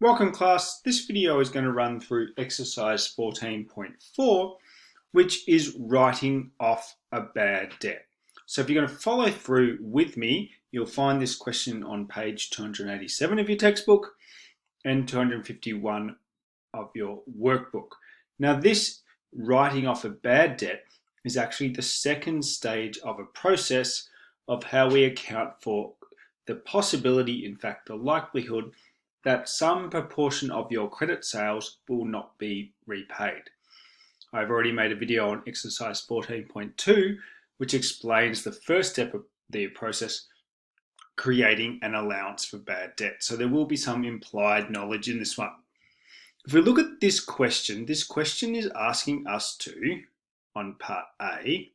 Welcome class, this video is going to run through exercise 14.4, which is writing off a bad debt. So if you're going to follow through with me, you'll find this question on page 287 of your textbook and 251 of your workbook. Now this writing off a bad debt is actually the second stage of a process of how we account for the possibility, in fact the likelihood, that some proportion of your credit sales will not be repaid. I've already made a video on exercise 14.2, which explains the first step of the process, creating an allowance for bad debt. So there will be some implied knowledge in this one. If we look at this question is asking us to, on part A,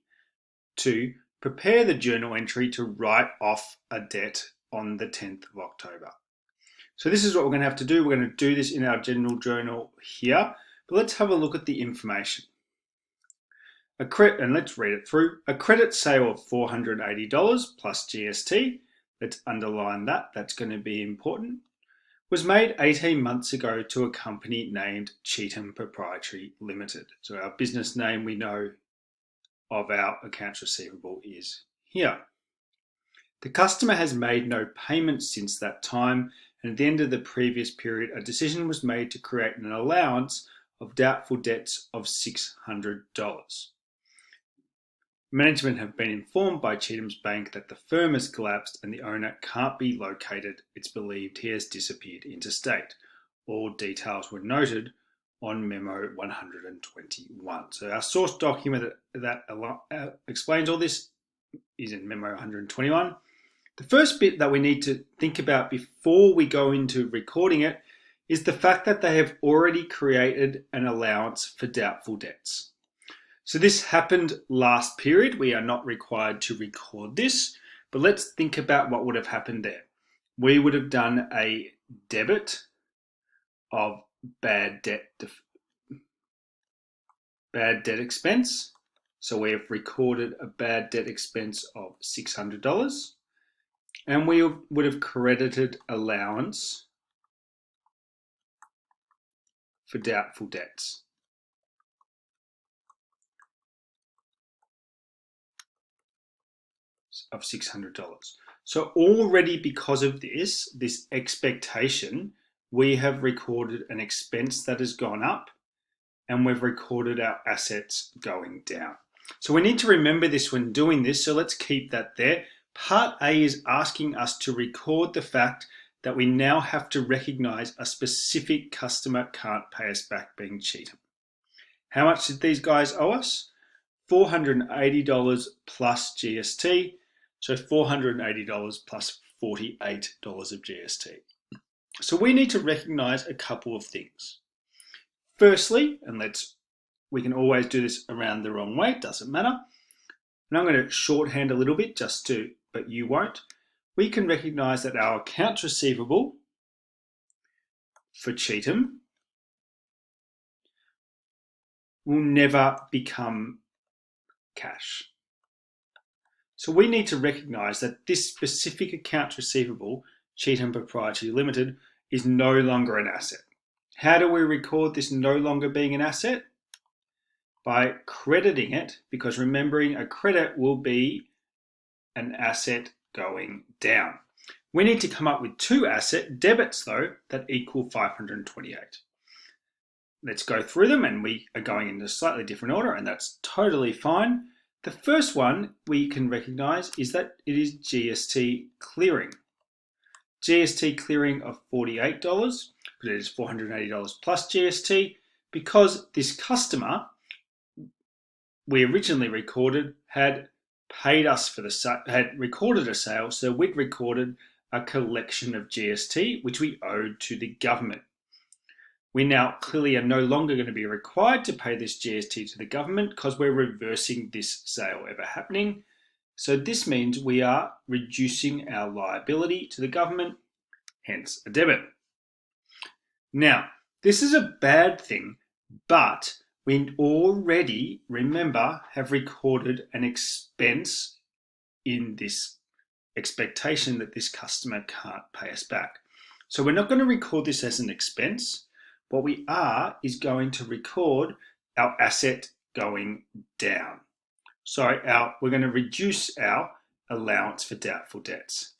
to prepare the journal entry to write off a debt on the 10th of October. So this is what we're going to have to do. We're going to do this in our general journal here, but let's have a look at the information. And let's read it through. A credit sale of $480 plus GST, let's underline that, that's going to be important, was made 18 months ago to a company named Cheetham Proprietary Limited. So our business name we know of our accounts receivable is here. The customer has made no payments since that time, and at the end of the previous period, a decision was made to create an allowance of doubtful debts of $600. Management have been informed by Cheetham's Bank that the firm has collapsed and the owner can't be located. It's believed he has disappeared interstate. All details were noted on memo 121. So our source document that explains all this is in memo 121. The first bit that we need to think about before we go into recording it is the fact that they have already created an allowance for doubtful debts. So this happened last period. We are not required to record this, but let's think about what would have happened there. We would have done a debit of bad debt expense. So we have recorded a bad debt expense of $600. And we would have credited allowance for doubtful debts of $600. So already because of this expectation, we have recorded an expense that has gone up and we've recorded our assets going down. So we need to remember this when doing this, so let's keep that there. Part A is asking us to record the fact that we now have to recognize a specific customer can't pay us back, being Cheetham. How much did these guys owe us? $480 plus GST, so $480 plus $48 of GST. So we need to recognize a couple of things. Firstly, and we can always do this around the wrong way, it doesn't matter. And I'm going to shorthand a little bit but you won't. We can recognize that our accounts receivable for Cheetham will never become cash. So we need to recognize that this specific accounts receivable, Cheetham Proprietary Limited, is no longer an asset. How do we record this no longer being an asset? By crediting it, because remembering a credit will be an asset going down. We need to come up with two asset debits though that equal 528. Let's go through them, and we are going in a slightly different order, and that's totally fine. The first one we can recognize is that it is GST clearing. GST clearing of $48, but it is $480 plus GST, because this customer we originally recorded had paid us for had recorded a sale, so we'd recorded a collection of GST which we owed to the government. We now clearly are no longer going to be required to pay this GST to the government because we're reversing this sale ever happening. So this means we are reducing our liability to the government, hence a debit. Now, this is a bad thing, but we already, remember, have recorded an expense in this expectation that this customer can't pay us back. So we're not going to record this as an expense. What we are is going to record our asset going down. So we're going to reduce our allowance for doubtful debts.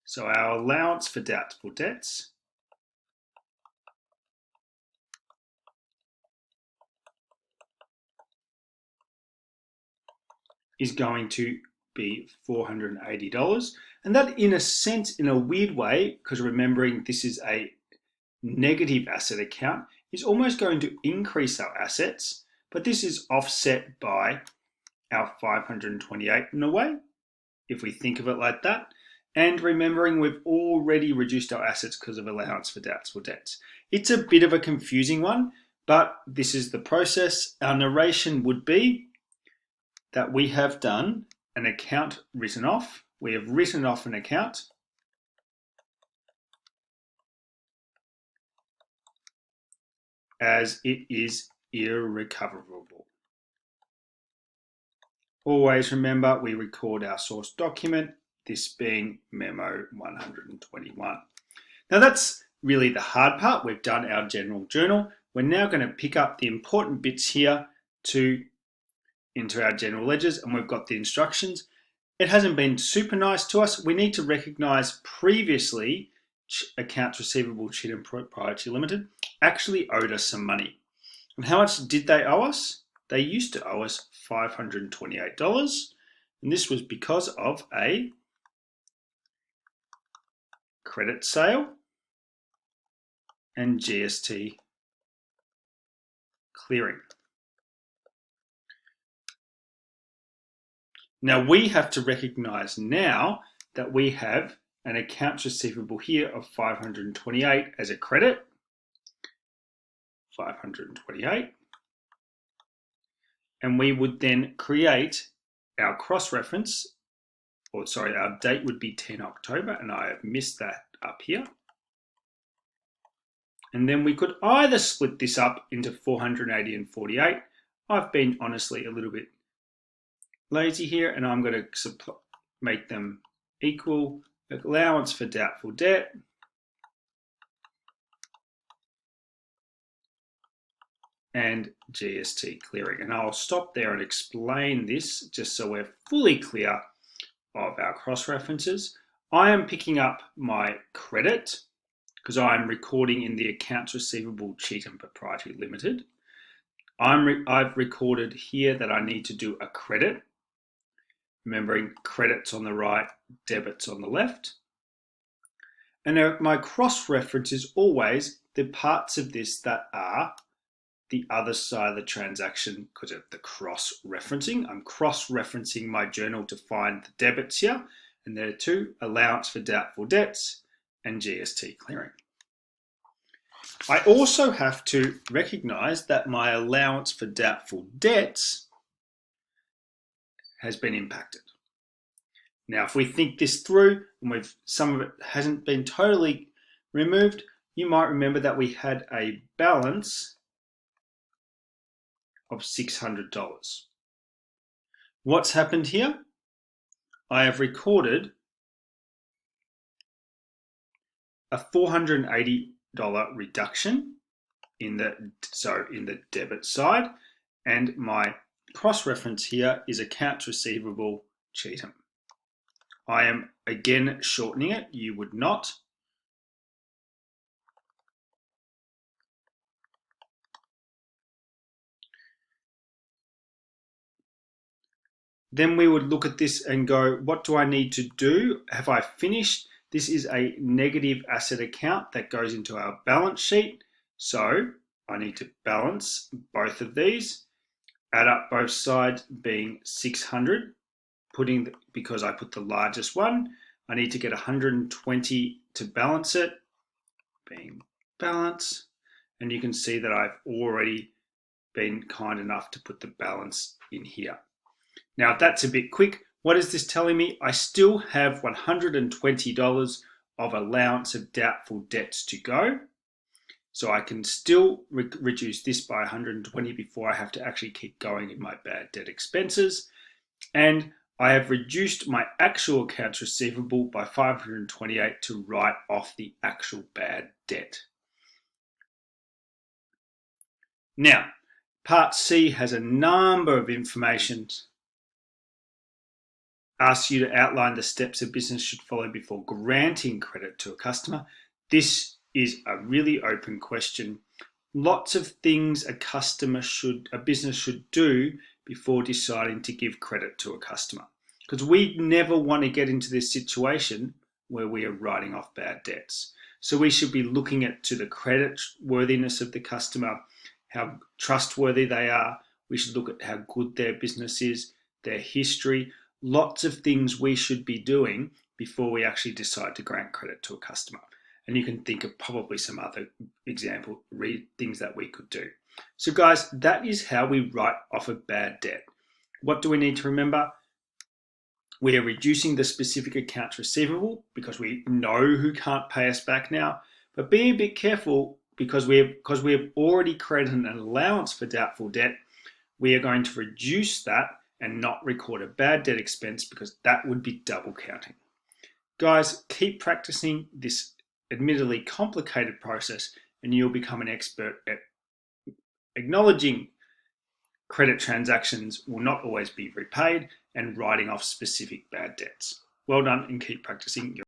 So our allowance for doubtful debts is going to be $480. And that, in a sense, in a weird way, because remembering this is a negative asset account, is almost going to increase our assets, but this is offset by our 528 in a way, if we think of it like that. And remembering we've already reduced our assets because of allowance for doubtful debts. It's a bit of a confusing one, but this is the process. Our narration would be that we have done an account written off. We have written off an account as it is irrecoverable. Always remember we record our source document, this being memo 121. Now that's really the hard part. We've done our general journal. We're now going to pick up the important bits here into our general ledgers, and we've got the instructions. It hasn't been super nice to us. We need to recognize previously accounts receivable Cheetham Proprietary Limited actually owed us some money. And how much did they owe us? They used to owe us $528, and this was because of a credit sale and GST clearing. Now we have to recognize now that we have an accounts receivable here of 528 as a credit, 528, and we would then create our cross-reference, or sorry, our date would be 10 October, and I have missed that up here. And then we could either split this up into 480 and 48. I've been honestly a little bit lazy here, and I'm going to make them equal. Allowance for doubtful debt and GST clearing. And I'll stop there and explain this just so we're fully clear of our cross-references. I am picking up my credit because I'm recording in the accounts receivable Cheetham Proprietary Limited. I've recorded here that I need to do a credit. Remembering credits on the right, debits on the left. And my cross-reference is always the parts of this that are the other side of the transaction because of the cross-referencing. I'm cross-referencing my journal to find the debits here, and there are two: allowance for doubtful debts and GST clearing. I also have to recognize that my allowance for doubtful debts has been impacted. Now, if we think this through, and some of it hasn't been totally removed, you might remember that we had a balance of $600. What's happened here? I have recorded a $480 reduction in the debit side, and my cross-reference here is accounts receivable Cheetham. I am again shortening it. You would not. Then we would look at this and go, what do I need to do? Have I finished? This is a negative asset account that goes into our balance sheet. So I need to balance both of these, add up both sides being 600, because I put the largest one, I need to get 120 to balance it, being balance. And you can see that I've already been kind enough to put the balance in here. Now that's a bit quick. What is this telling me? I still have $120 of allowance of doubtful debts to go. So I can still reduce this by 120 before I have to actually keep going in my bad debt expenses. And I have reduced my actual accounts receivable by 528 to write off the actual bad debt. Now, Part C has a number of information. Asks you to outline the steps a business should follow before granting credit to a customer. This is a really open question. Lots of things a business should do before deciding to give credit to a customer. Because we never want to get into this situation where we are writing off bad debts. So we should be looking to the credit worthiness of the customer, how trustworthy they are. We should look at how good their business is, their history. Lots of things we should be doing before we actually decide to grant credit to a customer. And you can think of probably some other things that we could do. So guys, that is how we write off a bad debt. What do we need to remember? We are reducing the specific accounts receivable because we know who can't pay us back now, but be a bit careful because we have already created an allowance for doubtful debt. We are going to reduce that and not record a bad debt expense because that would be double counting. Guys, keep practicing this admittedly complicated process and you'll become an expert at acknowledging credit transactions will not always be repaid and writing off specific bad debts. Well done and keep practicing.